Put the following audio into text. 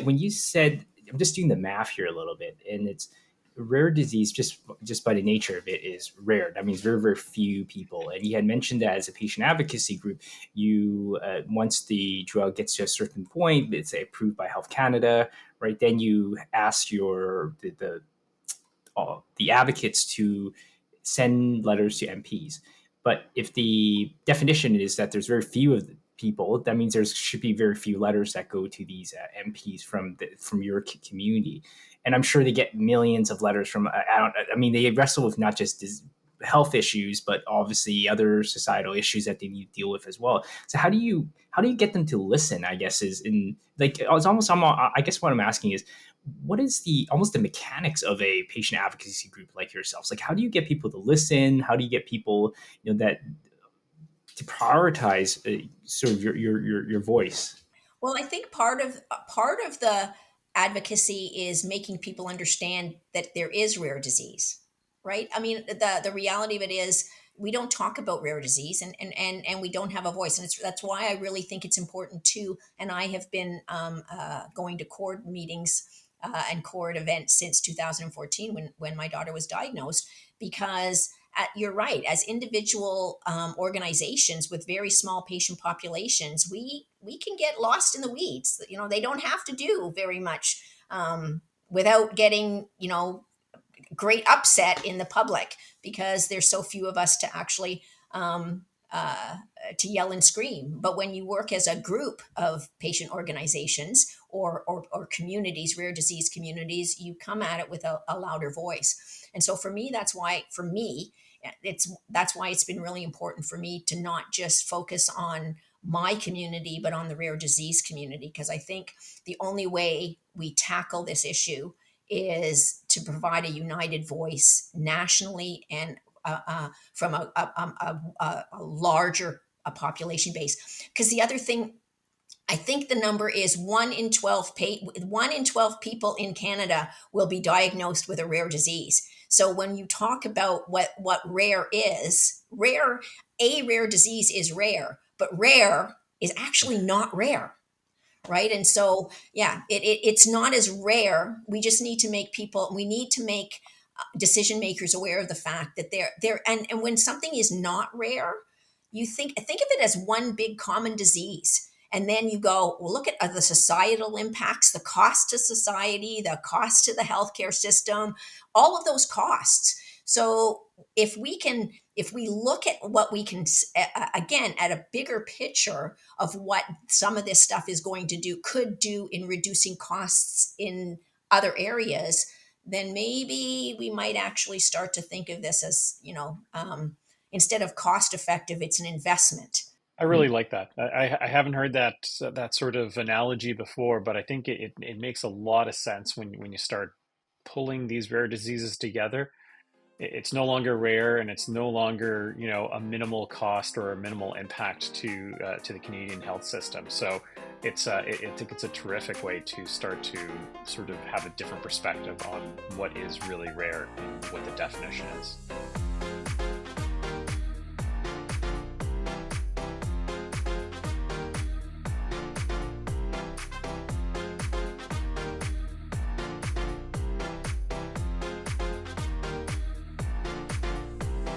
when you said, I'm just doing the math here a little bit, and it's rare disease just by the nature of it is rare. That means very, very few people. And you had mentioned that as a patient advocacy group, you once the drug gets to a certain point, it's approved by Health Canada, right? Then you ask the advocates to send letters to MPs. But if the definition is that there's very few of the people, that means there should be very few letters that go to these MPs from your community. And I'm sure they get millions of letters from. I mean, they wrestle with not just health issues, but obviously other societal issues that they need to deal with as well. So how do you get them to listen? I guess is in like it's almost. I guess what I'm asking is, what is the almost the mechanics of a patient advocacy group like yourselves? Like, how do you get people to listen? How do you get people, that to prioritize sort of your voice? Well, I think part of the advocacy is making people understand that there is rare disease, right? I mean, the reality of it is we don't talk about rare disease, and we don't have a voice, and that's why I really think it's important too. And I have been going to CORD meetings and CORD events since 2014 when my daughter was diagnosed, because you're right. As individual organizations with very small patient populations, we can get lost in the weeds. They don't have to do very much without getting great upset in the public, because there's so few of us to actually to yell and scream. But when you work as a group of patient organizations or communities, rare disease communities, you come at it with a louder voice. And so for me, that's why it's been really important for me to not just focus on my community, but on the rare disease community, because I think the only way we tackle this issue is to provide a united voice nationally and from a larger population base. Because the other thing, I think the number is 1 in 12 people in Canada will be diagnosed with a rare disease. So when you talk about what rare is, a rare disease is rare, but rare is actually not rare. Right. And so, yeah, it's not as rare. We just need to make decision makers aware of the fact that and when something is not rare, you think of it as one big common disease. And then you go, well, look at the societal impacts, the cost to society, the cost to the healthcare system, all of those costs. So if we look at what we can, again, at a bigger picture of what some of this stuff is going to could do in reducing costs in other areas, then maybe we might actually start to think of this as, instead of cost effective, it's an investment. I really like that. I haven't heard that sort of analogy before, but I think it makes a lot of sense when you start pulling these rare diseases together. It's no longer rare, and it's no longer a minimal cost or a minimal impact to the Canadian health system. So I think it's a terrific way to start to sort of have a different perspective on what is really rare and what the definition is.